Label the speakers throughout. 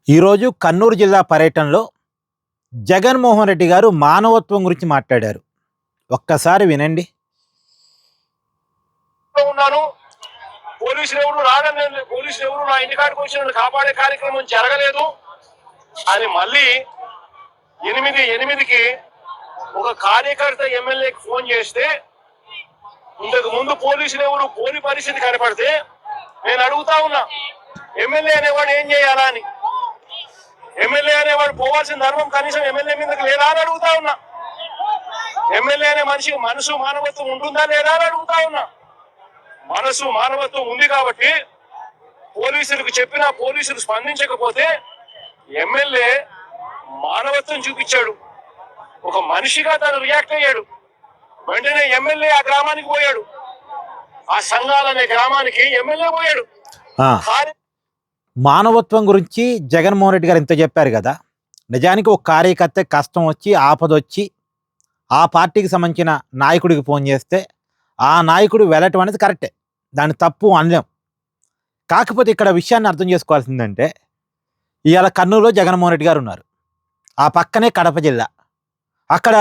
Speaker 1: ఈరోజు కన్నూరు జిల్లా పర్యటనలో జగన్మోహన్ రెడ్డి గారు మానవత్వం గురించి మాట్లాడారు. ఒక్కసారి వినండి.
Speaker 2: ఉన్నాను. పోలీసులు ఎవరు రాగలేదు, పోలీసులు ఎవరు నా ఇంటికాడికి వచ్చిన కాపాడే కార్యక్రమం జరగలేదు అని మళ్ళీ 8:08కి ఒక కార్యకర్త ఎమ్మెల్యేకి ఫోన్ చేస్తే ఇంతకు ముందు పోలీసులు ఎవరు పోని పరిస్థితి కనపడితే నేను అడుగుతా ఉన్నా, ఎమ్మెల్యే అనేవాడు ఏం చేయాలా అని. ఎమ్మెల్యే అనేవాడు పోవాల్సిన ధర్మం కనీసం ఎమ్మెల్యే మీదకి లేదా అని అడుగుతా ఉన్నా. ఎమ్మెల్యే అనే మనిషికి మనసు మానవత్వం ఉంటుందా లేదా అని అడుగుతా ఉన్నా. మనసు మానవత్వం ఉంది కాబట్టి పోలీసులకు చెప్పినా పోలీసులు స్పందించకపోతే ఎమ్మెల్యే మానవత్వం చూపించాడు. ఒక మనిషిగా తను రియాక్ట్ అయ్యాడు. వెంటనే ఎమ్మెల్యే ఆ గ్రామానికి పోయాడు. ఆ సంఘాలనే గ్రామానికి ఎమ్మెల్యే పోయాడు.
Speaker 1: మానవత్వం గురించి జగన్మోహన్ రెడ్డి గారు ఇంత చెప్పారు కదా. నిజానికి ఒక కార్యకర్త కష్టం వచ్చి ఆపదొచ్చి ఆ పార్టీకి సంబంధించిన నాయకుడికి ఫోన్ చేస్తే ఆ నాయకుడు వెళ్ళటం అనేది కరెక్టే, దాన్ని తప్పు అనలేం. కాకపోతే ఇక్కడ విషయాన్ని అర్థం చేసుకోవాల్సిందంటే ఇవాళ కర్నూలులో జగన్మోహన్ రెడ్డి గారు ఉన్నారు. ఆ పక్కనే కడప జిల్లా, అక్కడ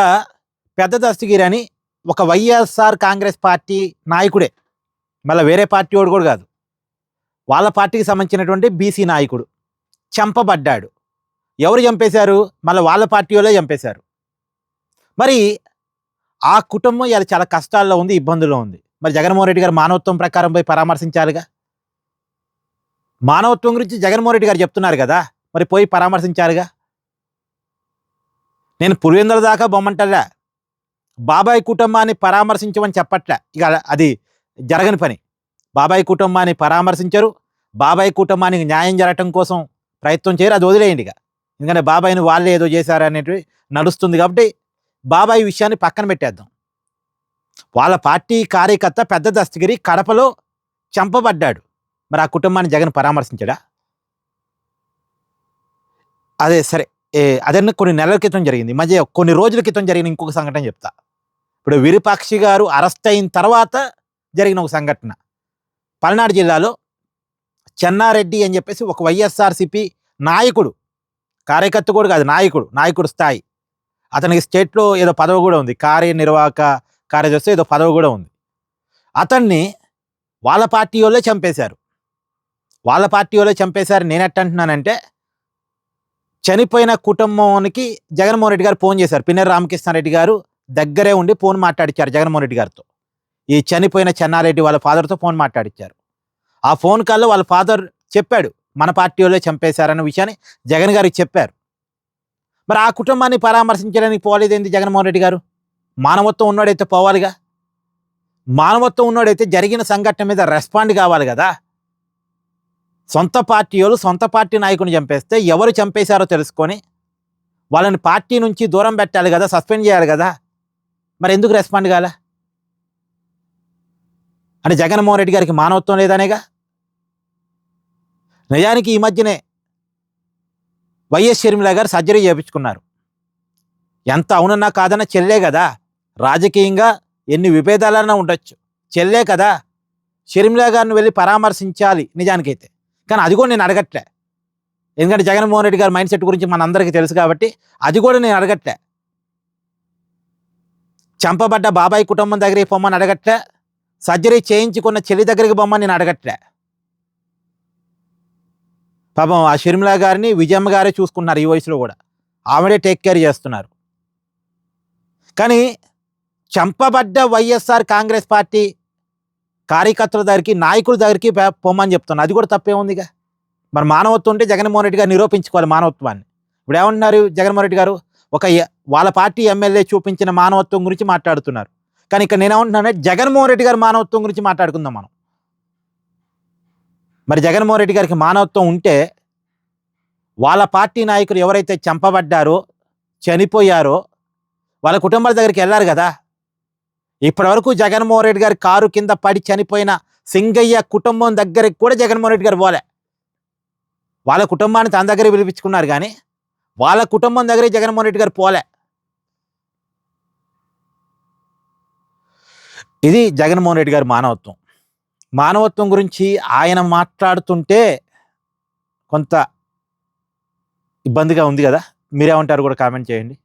Speaker 1: పెద్ద దస్తగిరి అని ఒక వైఎస్ఆర్ కాంగ్రెస్ పార్టీ నాయకుడే, మళ్ళీ వేరే పార్టీ వాడు కూడా కాదు, వాళ్ళ పార్టీకి సంబంధించినటువంటి బీసీ నాయకుడు చంపబడ్డాడు. ఎవరు చంపేశారు? మళ్ళీ వాళ్ళ పార్టీ వాళ్ళే చంపేశారు. మరి ఆ కుటుంబం ఇలా చాలా కష్టాల్లో ఉంది, ఇబ్బందుల్లో ఉంది. మరి జగన్మోహన్ రెడ్డి గారు మానవత్వం ప్రకారం పోయి పరామర్శించాలిగా. మానవత్వం గురించి జగన్మోహన్ రెడ్డి గారు చెప్తున్నారు కదా, మరి పోయి పరామర్శించాలిగా. నేను పులివెందుల దాకా బొమ్మంటల్లా, బాబాయ్ కుటుంబాన్ని పరామర్శించమని చెప్పట్లే. ఇక అది జరగని పని. బాబాయ్ కుటుంబాన్ని పరామర్శించరు, బాబాయ్ కుటుంబానికి న్యాయం జరగటం కోసం ప్రయత్నం చేయరు. అది వదిలేయండి ఇక, ఎందుకంటే బాబాయ్ని వాళ్ళే ఏదో చేశారనేటివి నడుస్తుంది కాబట్టి బాబాయ్ విషయాన్ని పక్కన పెట్టేద్దాం. వాళ్ళ పార్టీ కార్యకర్త పెద్ద దస్తగిరి కడపలో చంపబడ్డాడు. మరి ఆ కుటుంబాన్ని జగన్ పరామర్శించడా? అదే సరే, అదన్నా కొన్ని నెలల క్రితం జరిగింది. మధ్య కొన్ని రోజుల క్రితం జరిగిన ఇంకొక సంఘటన చెప్తా. ఇప్పుడు విరూపాక్షి గారు అరెస్ట్ అయిన తర్వాత జరిగిన ఒక సంఘటన. పల్నాడు జిల్లాలో చెన్నారెడ్డి అని చెప్పేసి ఒక వైఎస్ఆర్సిపి నాయకుడు, కార్యకర్త కూడా కాదు, నాయకుడు స్థాయి. అతనికి స్టేట్లో ఏదో పదవి కూడా ఉంది, కార్యనిర్వాహక కార్యదర్శి ఏదో పదవి కూడా ఉంది. అతన్ని వాళ్ళ పార్టీ వాళ్ళే చంపేశారు. నేనెట్టంటున్నానంటే, చనిపోయిన కుటుంబానికి జగన్మోహన్ రెడ్డి గారు ఫోన్ చేశారు. పిన్నెర రామకృష్ణారెడ్డి గారు దగ్గరే ఉండి ఫోన్ మాట్లాడించారు జగన్మోహన్ రెడ్డి గారితో. ఈ చనిపోయిన చెన్నారెడ్డి వాళ్ళ ఫాదర్తో ఫోన్ మాట్లాడించారు. ఆ ఫోన్ కాల్లో వాళ్ళ ఫాదర్ చెప్పాడు, మన పార్టీ వాళ్ళే చంపేశారన్న విషయాన్ని జగన్ గారికి చెప్పారు. మరి ఆ కుటుంబాన్ని పరామర్శించడానికి పోలేదేంటి జగన్మోహన్ రెడ్డి గారు? మానవత్వం ఉన్నాడైతే పోవాలిగా. మానవత్వం ఉన్నాడైతే జరిగిన సంఘటన మీద రెస్పాండ్ కావాలి కదా. సొంత పార్టీ వాళ్ళు సొంత పార్టీ నాయకుని చంపేస్తే ఎవరు చంపేశారో తెలుసుకొని వాళ్ళని పార్టీ నుంచి దూరం పెట్టాలి కదా, సస్పెండ్ చేయాలి కదా. మరి ఎందుకు రెస్పాండ్ కాలే? అంటే జగన్మోహన్ రెడ్డి గారికి మానవత్వం లేదనేగా. నిజానికి ఈ మధ్యనే వైఎస్ షర్మిల గారు సర్జరీ చేయించుకున్నారు. ఎంత అవునన్నా కాదన్నా చెల్లే కదా. రాజకీయంగా ఎన్ని విభేదాలన్నా ఉండొచ్చు, చెల్లే కదా. షర్మిల గారిని వెళ్ళి పరామర్శించాలి నిజానికైతే. కానీ అది కూడా నేను అడగట్లే, ఎందుకంటే జగన్మోహన్ రెడ్డి గారి మైండ్ సెట్ గురించి మనందరికీ తెలుసు కాబట్టి అది కూడా నేను అడగట్లే. చంపబడ్డ బాబాయ్ కుటుంబం దగ్గరికి పొమ్మని అడగట్లే, సర్జరీ చేయించుకున్న చెల్లి దగ్గరికి పొమ్మని నేను అడగట్లే. పాపం ఆ షర్మిల గారిని విజయమ్మ గారే చూసుకున్నారు ఈ వయసులో కూడా, ఆవిడే టేక్ కేర్ చేస్తున్నారు. కానీ చంపబడ్డ వైఎస్ఆర్ కాంగ్రెస్ పార్టీ కార్యకర్తల దగ్గరికి, నాయకుల దగ్గరికి పొమ్మని చెప్తున్నారు. అది కూడా తప్పే ఉందిగా. మరి మానవత్వం ఉంటే జగన్మోహన్ రెడ్డి గారు నిరూపించుకోవాలి మానవత్వాన్ని. ఇప్పుడు ఏమంటున్నారు జగన్మోహన్ రెడ్డి గారు? వాళ్ళ పార్టీ ఎమ్మెల్యే చూపించిన మానవత్వం గురించి మాట్లాడుతున్నారు. కానీ ఇక్కడ నేనేమంటున్నానంటే జగన్మోహన్ రెడ్డి గారి మానవత్వం గురించి మాట్లాడుకుందాం మనం. మరి జగన్మోహన్ రెడ్డి గారికి మానవత్వం ఉంటే వాళ్ళ పార్టీ నాయకులు ఎవరైతే చంపబడ్డారో, చనిపోయారో వాళ్ళ కుటుంబాల దగ్గరికి వెళ్ళారు కదా. ఇప్పటివరకు జగన్మోహన్ రెడ్డి గారి కారు కింద పడి చనిపోయిన సింగయ్య కుటుంబం దగ్గరికి కూడా జగన్మోహన్ రెడ్డి గారు పోలే. వాళ్ళ కుటుంబాన్ని తన దగ్గర పిలిపించుకున్నారు కానీ వాళ్ళ కుటుంబం దగ్గరే జగన్మోహన్ రెడ్డి గారు పోలే. ఇది జగన్మోహన్ రెడ్డి గారి మానవత్వం. మానవత్వం గురించి ఆయన మాట్లాడుతుంటే కొంత ఇబ్బందిగా ఉంది కదా, మీరేమంటారు కూడా కామెంట్ చేయండి.